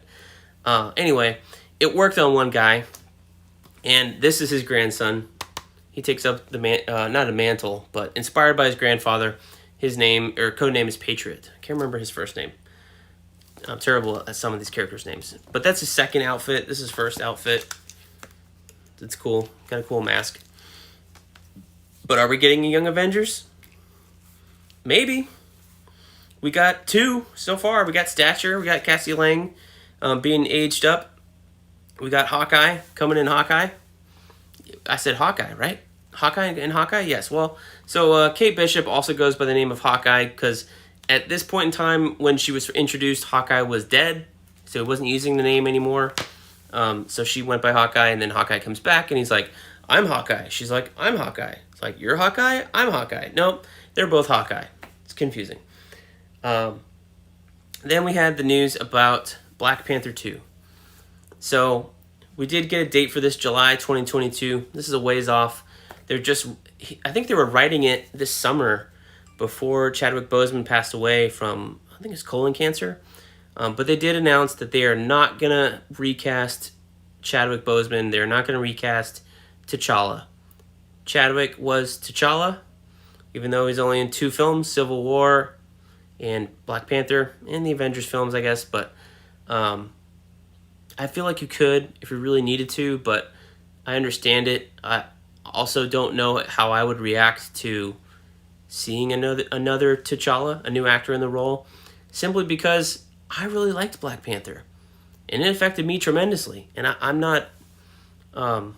Anyway, it worked on one guy, and this is his grandson. He takes up the not a mantle, but inspired by his grandfather. His name, or code name, is Patriot. I can't remember his first name. I'm terrible at some of these characters' names. But that's his second outfit. This is his first outfit. It's cool. Got a cool mask. But are we getting a Young Avengers? Maybe. We got 2 so far. We got Stature. We got Cassie Lang being aged up. We got Hawkeye coming in Hawkeye. I said Hawkeye, right? Hawkeye and Hawkeye? Yes. Well, so Kate Bishop also goes by the name of Hawkeye because at this point in time when she was introduced, Hawkeye was dead. So he wasn't using the name anymore. So she went by Hawkeye, and then Hawkeye comes back, and he's like, I'm Hawkeye. She's like, I'm Hawkeye. It's like, you're Hawkeye? I'm Hawkeye. No, they're both Hawkeye. It's confusing. Then we had the news about Black Panther 2. So we did get a date for this, July 2022. This is a ways off. I think they were writing it this summer before Chadwick Boseman passed away from, I think it's colon cancer. But they did announce that they are not going to recast Chadwick Boseman. They're not going to recast T'Challa. Chadwick was T'Challa, even though he's only in 2 films, Civil War and Black Panther, and the Avengers films, I guess. But I feel like you could if you really needed to, but I understand it. I also don't know how I would react to seeing another T'Challa, a new actor in the role, simply because I really liked Black Panther, and it affected me tremendously. And I'm not, I'm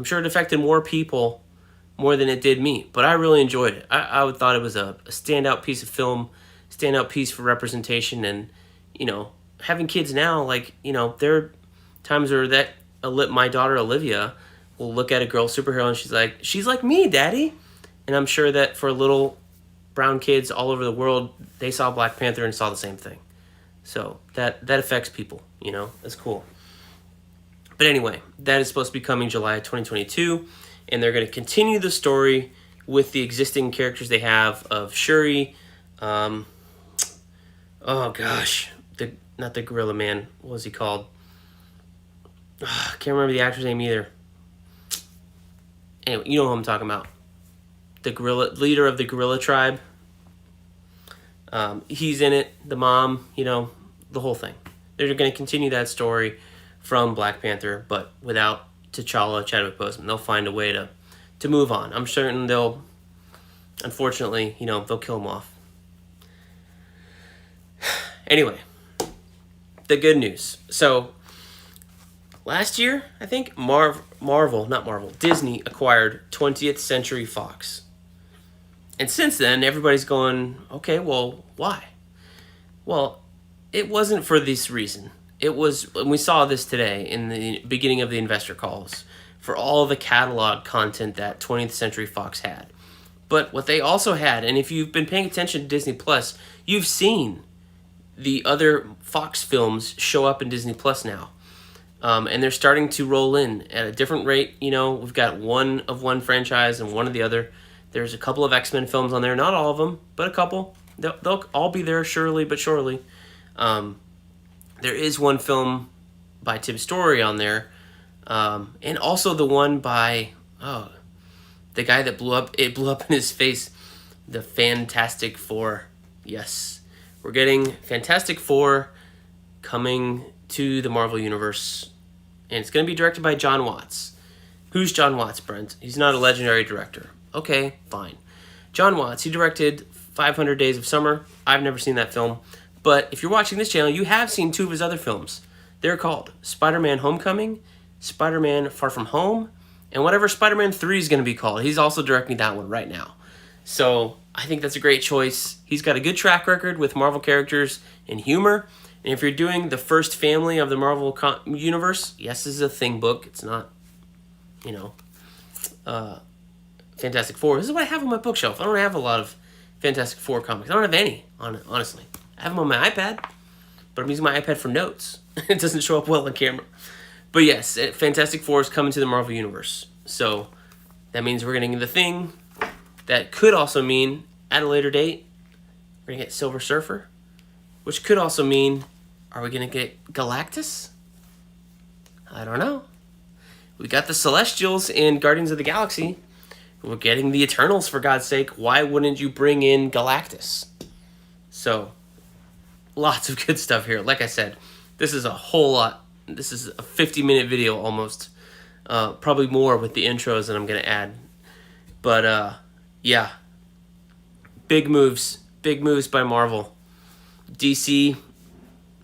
sure it affected more people more than it did me, but I really enjoyed it. I thought it was a standout piece of film, standout piece for representation, and having kids now, there are times where my daughter Olivia will look at a girl superhero and she's like me, Daddy, and I'm sure that for little brown kids all over the world, they saw Black Panther and saw the same thing. So that affects people, That's cool. But anyway, that is supposed to be coming July 2022, and they're going to continue the story with the existing characters they have of Shuri. Oh gosh, not the Gorilla Man. What was he called? I can't remember the actor's name either. Anyway, you know who I'm talking about. The leader of the gorilla tribe. He's in it. The mom, the whole thing. They're going to continue that story from Black Panther, but without T'Challa, Chadwick Boseman. They'll find a way to move on. I'm certain unfortunately, they'll kill him off. Anyway, the good news. So, last year, I think Disney acquired 20th Century Fox. And since then, everybody's going, okay, well, why? Well, it wasn't for this reason. It was, and we saw this today in the beginning of the investor calls, for all the catalog content that 20th Century Fox had. But what they also had, and if you've been paying attention to Disney Plus, you've seen the other Fox films show up in Disney Plus now. And they're starting to roll in at a different rate. We've got one of one franchise and one of the other. There's a couple of X-Men films on there. Not all of them, but a couple. They'll all be there surely but surely. There is one film by Tim Story on there. And also the one by, the guy that blew up in his face. The Fantastic Four. Yes. We're getting Fantastic Four coming to the Marvel Universe. And it's going to be directed by John Watts. Who's John Watts, Brent? He's not a legendary director. Okay, fine. John Watts, he directed 500 Days of Summer. I've never seen that film. But if you're watching this channel, you have seen 2 of his other films. They're called Spider-Man Homecoming, Spider-Man Far From Home, and whatever Spider-Man 3 is going to be called. He's also directing that one right now. So I think that's a great choice. He's got a good track record with Marvel characters and humor. And if you're doing the first family of the Marvel universe, yes, this is a Thing book. It's not, Fantastic Four. This is what I have on my bookshelf. I don't have a lot of Fantastic Four comics. I don't have any, honestly. I have them on my iPad, but I'm using my iPad for notes. It doesn't show up well on camera. But yes, Fantastic Four is coming to the Marvel Universe. So that means we're getting the Thing. That could also mean, at a later date, we're going to get Silver Surfer. Which could also mean, are we going to get Galactus? I don't know. We got the Celestials in Guardians of the Galaxy. We're getting the Eternals, for God's sake. Why wouldn't you bring in Galactus? So, lots of good stuff here. Like I said, this is a whole lot. This is a 50-minute video almost. Probably more with the intros that I'm going to add. But Yeah, big moves by Marvel. DC,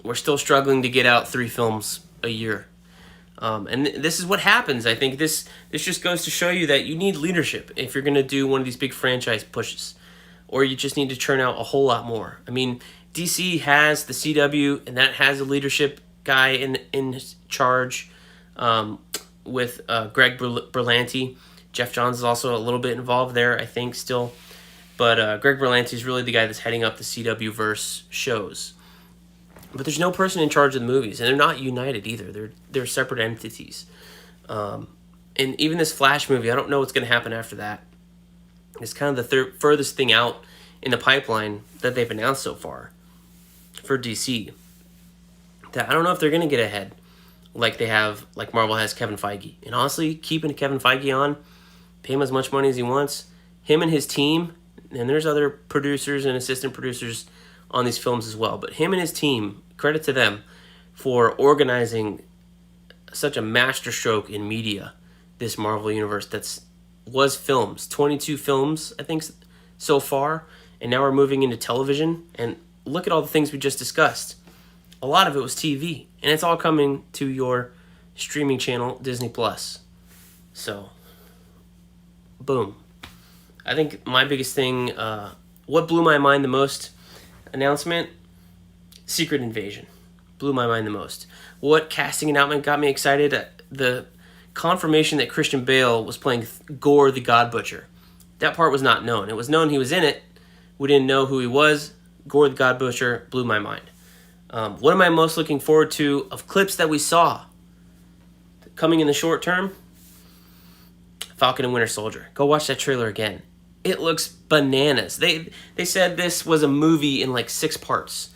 we're still struggling to get out 3 films a year. And this is what happens. I think this just goes to show you that you need leadership if you're going to do one of these big franchise pushes. Or you just need to churn out a whole lot more. I mean, DC has the CW, and that has a leadership guy in charge with Greg Berlanti. Jeff Johns is also a little bit involved there, I think, still. But Greg Berlanti is really the guy that's heading up the CW-verse shows. But there's no person in charge of the movies, and they're not united either. They're separate entities. And even this Flash movie, I don't know what's going to happen after that. It's kind of the furthest thing out in the pipeline that they've announced so far for DC. That I don't know if they're going to get ahead like Marvel has Kevin Feige. And honestly, keeping Kevin Feige on, pay him as much money as he wants, him and his team, and there's other producers and assistant producers on these films as well, but him and his team, credit to them for organizing such a masterstroke in media, this Marvel Universe was films, 22 films, I think, so far, and now we're moving into television, and look at all the things we just discussed. A lot of it was TV, and it's all coming to your streaming channel, Disney+. So, boom. I think my biggest thing, what blew my mind the most announcement, Secret Invasion. Blew my mind the most. What casting announcement got me excited? The confirmation that Christian Bale was playing Gore the God Butcher. That part was not known. It was known he was in it. We didn't know who he was. Gore the God Butcher blew my mind. What am I most looking forward to of clips that we saw coming in the short term? Falcon and Winter Soldier. Go watch that trailer again. It looks bananas. They said this was a movie in like 6 parts.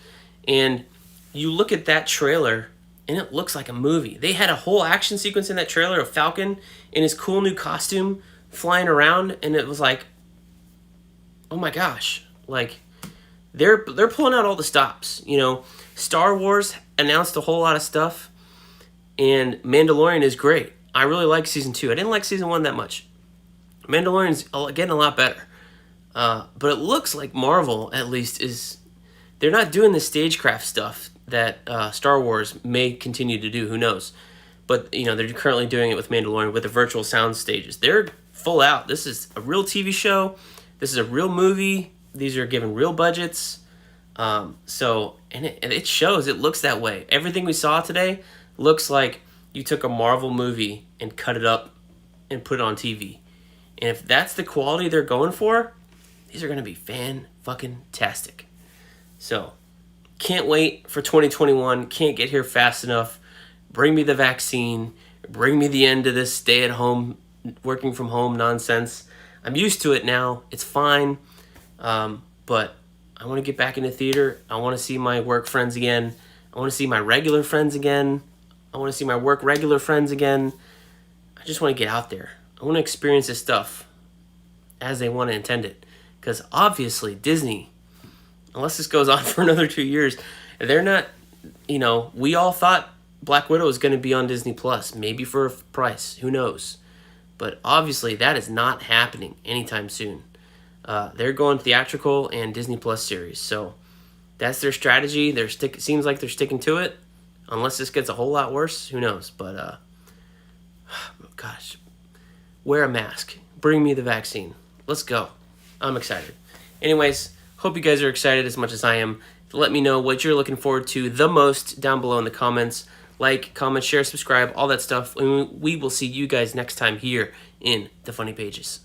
And you look at that trailer, and it looks like a movie. They had a whole action sequence in that trailer of Falcon in his cool new costume flying around, and it was like, oh my gosh. Like, they're pulling out all the stops. You know, Star Wars announced a whole lot of stuff, and Mandalorian is great. I really like Season 2. I didn't like Season 1 that much. Mandalorian's getting a lot better. But it looks like Marvel, at least, they're not doing the stagecraft stuff that Star Wars may continue to do. Who knows? But, you know, they're currently doing it with Mandalorian with the virtual sound stages. They're full out. This is a real TV show. This is a real movie. These are given real budgets. And it shows. It looks that way. Everything we saw today looks like you took a Marvel movie and cut it up and put it on TV. And if that's the quality they're going for, these are going to be fan-fucking-tastic. So, can't wait for 2021. Can't get here fast enough. Bring me the vaccine. Bring me the end of this stay-at-home, working-from-home nonsense. I'm used to it now. It's fine. But I want to get back into theater. I want to see my work friends again. I want to see my regular friends again. I want to see my work regular friends again. I just want to get out there. I want to experience this stuff as they want to intend it. Because obviously Disney, unless this goes on for another 2 years, they're not, we all thought Black Widow was going to be on Disney Plus, maybe for a price, who knows. But obviously that is not happening anytime soon. They're going theatrical and Disney Plus series. So that's their strategy. Seems like they're sticking to it. Unless this gets a whole lot worse, who knows. But, gosh, wear a mask. Bring me the vaccine. Let's go. I'm excited. Anyways, hope you guys are excited as much as I am. Let me know what you're looking forward to the most down below in the comments. Like, comment, share, subscribe, all that stuff. And we will see you guys next time here in the Funny Pages.